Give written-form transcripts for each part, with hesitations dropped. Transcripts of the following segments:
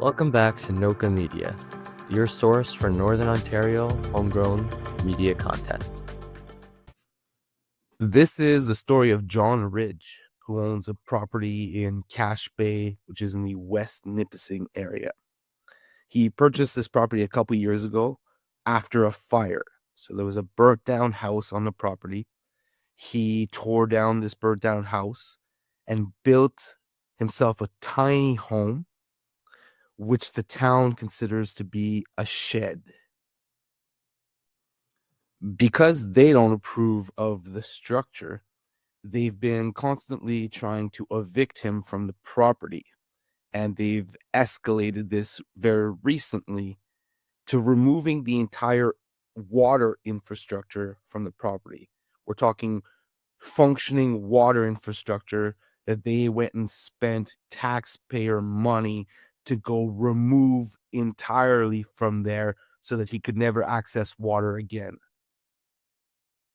Welcome back to Noka Media, your source for Northern Ontario homegrown media content. This is the story of John Ridge, who owns a property in Cache Bay, which is in the West Nipissing area. He purchased this property a couple years ago after a fire. So there was a burnt down house on the property. He tore down this burnt down house and built himself a tiny home, which the town considers to be a shed. Because they don't approve of the structure, they've been constantly trying to evict him from the property. And they've escalated this very recently to removing the entire water infrastructure from the property. We're talking functioning water infrastructure that they went and spent taxpayer money to go remove entirely from there so that he could never access water again.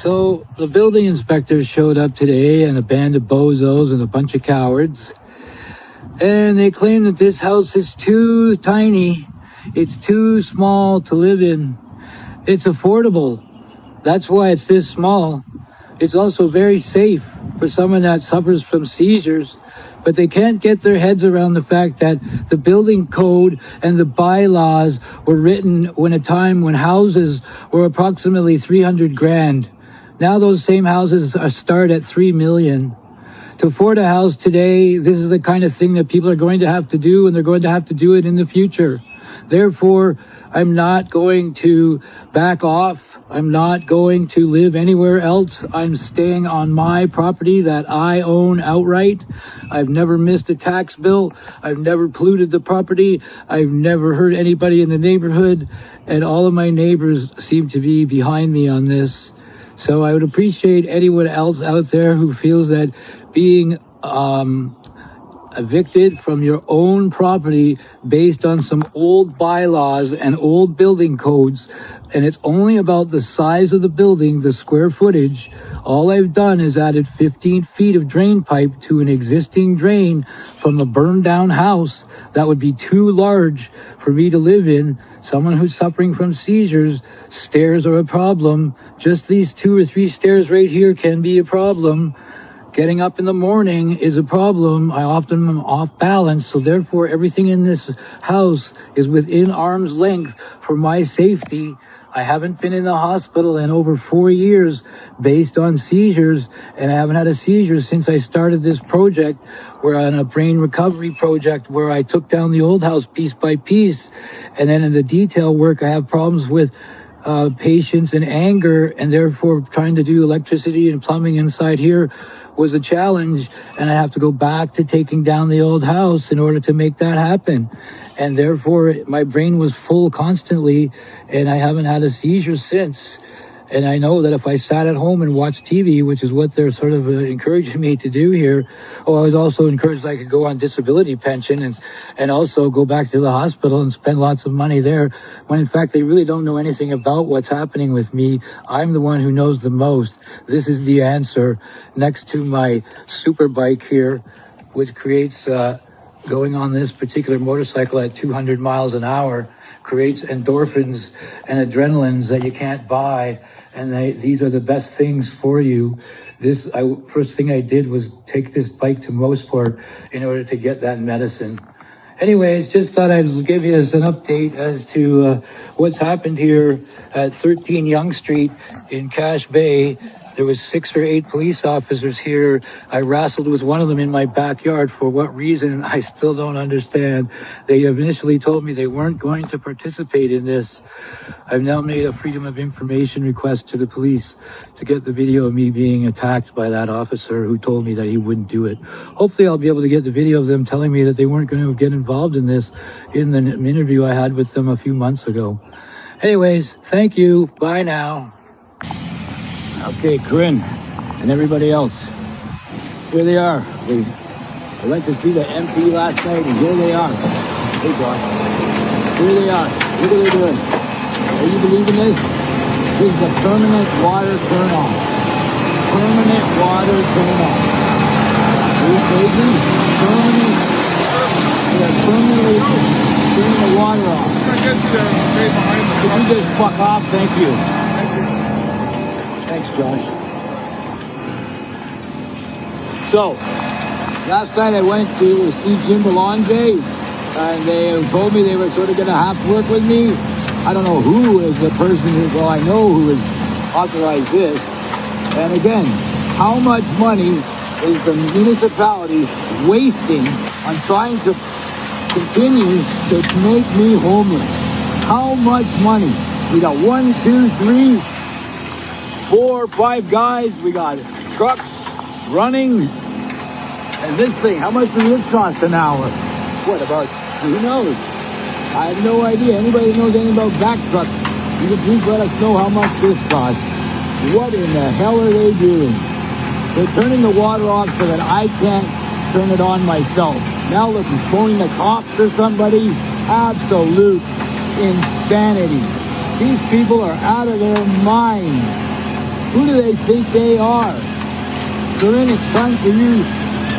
So the building inspectors showed up today, and a band of bozos and a bunch of cowards. And they claim that this house is too tiny. It's too small to live in. It's affordable. That's why it's this small. It's also very safe for someone that suffers from seizures. But they can't get their heads around the fact that the building code and the bylaws were written when a time when houses were approximately 300 grand. Now those same houses start at 3 million. To afford a house today, this is the kind of thing that people are going to have to do, and they're going to have to do it in the future. Therefore, I'm not going to back off. I'm not going to live anywhere else. I'm staying on my property that I own outright. I've never missed a tax bill. I've never polluted the property. I've never hurt anybody in the neighborhood. And all of my neighbors seem to be behind me on this. So I would appreciate anyone else out there who feels that being evicted from your own property based on some old bylaws and old building codes, and it's only about the size of the building, the square footage. All I've done is added 15 feet of drain pipe to an existing drain from a burned down house that would be too large for me to live in. Someone who's suffering from seizures, stairs are a problem. Just these 2 or 3 stairs right here can be a problem. Getting up in the morning is a problem. I often am off balance, so therefore everything in this house is within arm's length for my safety. I haven't been in the hospital in over 4 years based on seizures, and I haven't had a seizure since I started this project. We're on a brain recovery project where I took down the old house piece by piece, and then in the detail work I have problems with patience and anger, and therefore trying to do electricity and plumbing inside here was a challenge, and I have to go back to taking down the old house in order to make that happen. And therefore my brain was full constantly, and I haven't had a seizure since. And I know that if I sat at home and watched TV, which is what they're sort of encouraging me to do here, I was also encouraged I could go on disability pension and also go back to the hospital and spend lots of money there, when in fact they really don't know anything about what's happening with me. I'm the one who knows the most. This is the answer next to my super bike here, which creates, going on this particular motorcycle at 200 miles an hour, creates endorphins and adrenalines that you can't buy. And these are the best things for you. First thing I did was take this bike to Mosport in order to get that medicine. Anyways, just thought I'd give you an update as to what's happened here at 13 Yonge Street in Cache Bay. There was 6 or 8 police officers here. I wrestled with one of them in my backyard. For what reason, I still don't understand. They initially told me they weren't going to participate in this. I've now made a Freedom of Information request to the police to get the video of me being attacked by that officer who told me that he wouldn't do it. Hopefully I'll be able to get the video of them telling me that they weren't going to get involved in this in the interview I had with them a few months ago. Anyways, thank you. Bye now. Okay, Corinne and everybody else, here they are. I went to see the MP last night, and here they are. Hey, God. Here they are. Look what they're doing. Are you believing this? This is a permanent water turn-on. Permanent water turn-on. Are you crazy? Permanent. They are permanently turning the water off. I guess you stay behind the Could you just fuck off? Thank you. Thank you. Thanks, Josh. So, last night I went to see Jim Belanger, and they told me they were sort of going to have to work with me. I don't know who is the person who, well, I know who has authorized this. And again, how much money is the municipality wasting on trying to continue to make me homeless? How much money? We got 1, 2, 3, 4, 5 guys. We got trucks running. And this thing, how much does this cost an hour? What about, who knows? I have no idea. Anybody that knows anything about back trucks, you can please let us know how much this costs. What in the hell are they doing? They're turning the water off so that I can't turn it on myself. Now look, he's phoning the cops or somebody. Absolute insanity. These people are out of their minds. Who do they think they are? So then it's time for you,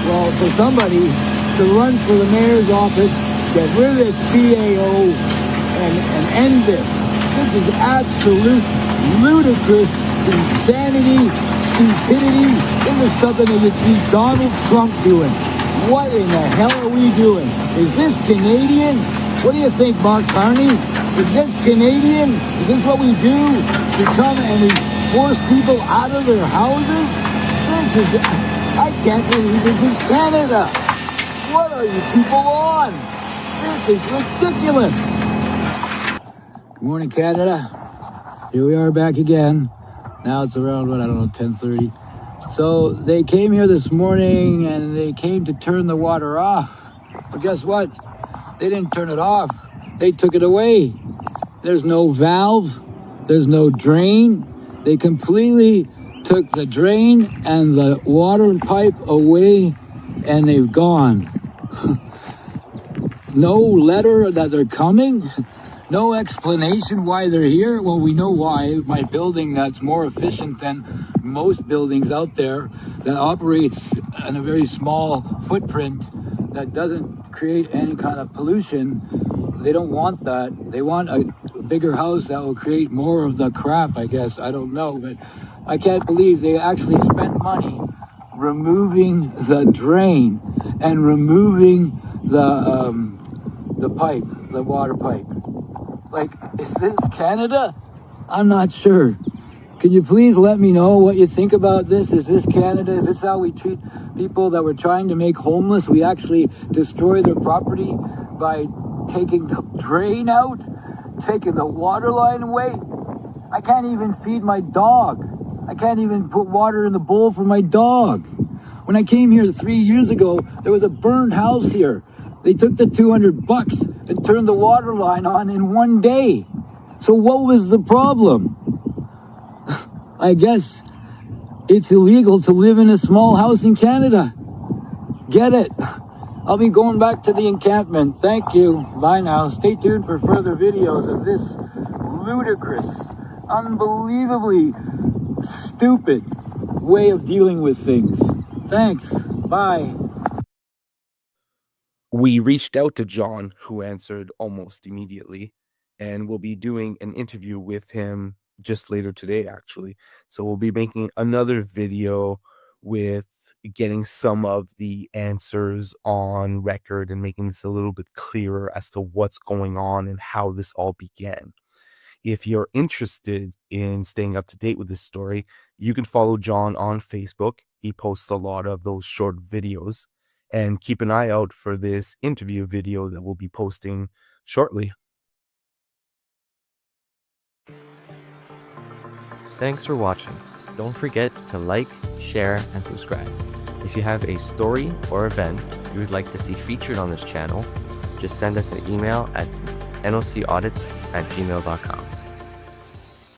well, for somebody to run for the mayor's office, get rid of this CAO, and end this. This is absolute ludicrous insanity, stupidity. This is something that you see Donald Trump doing. What in the hell are we doing? Is this Canadian? What do you think, Mark Carney? Is this Canadian? Is this what we do? We come and we force people out of their houses? This is, I can't believe this is Canada. What are you people on? This is ridiculous. Good morning, Canada. Here we are back again. Now it's around, what, I don't know, 10:30. So they came here this morning and they came to turn the water off. But guess what? They didn't turn it off. They took it away. There's no valve. There's no drain. They completely took the drain and the water pipe away, and they've gone. No letter that they're coming. No explanation why they're here. Well, we know why. My building that's more efficient than most buildings out there, that operates in a very small footprint, that doesn't create any kind of pollution. They don't want that. They want a bigger house that will create more of the crap, I guess. I don't know, but I can't believe they actually spent money removing the drain and removing the pipe, the water pipe. Like, is this Canada? I'm not sure. Can you please let me know what you think about this? Is this Canada? Is this how we treat people that we're trying to make homeless? We actually destroy their property by taking the drain out, taking the water line away. I can't even feed my dog. I can't even put water in the bowl for my dog. When I came here 3 years ago, there was a burned house here. They took the $200 and turned the water line on in one day. So what was the problem? I guess it's illegal to live in a small house in Canada. Get it? I'll be going back to the encampment. Thank you. Bye now. Stay tuned for further videos of this ludicrous, unbelievably stupid way of dealing with things. Thanks. Bye. We reached out to John, who answered almost immediately, and we'll be doing an interview with him just later today, actually. So we'll be making another video with getting some of the answers on record and making this a little bit clearer as to what's going on and how this all began. If you're interested in staying up to date with this story, you can follow John on Facebook. He posts a lot of those short videos. And keep an eye out for this interview video that we'll be posting shortly. Thanks for watching. Don't forget to like, share, and subscribe. If you have a story or event you would like to see featured on this channel, just send us an email at nocaudits@gmail.com.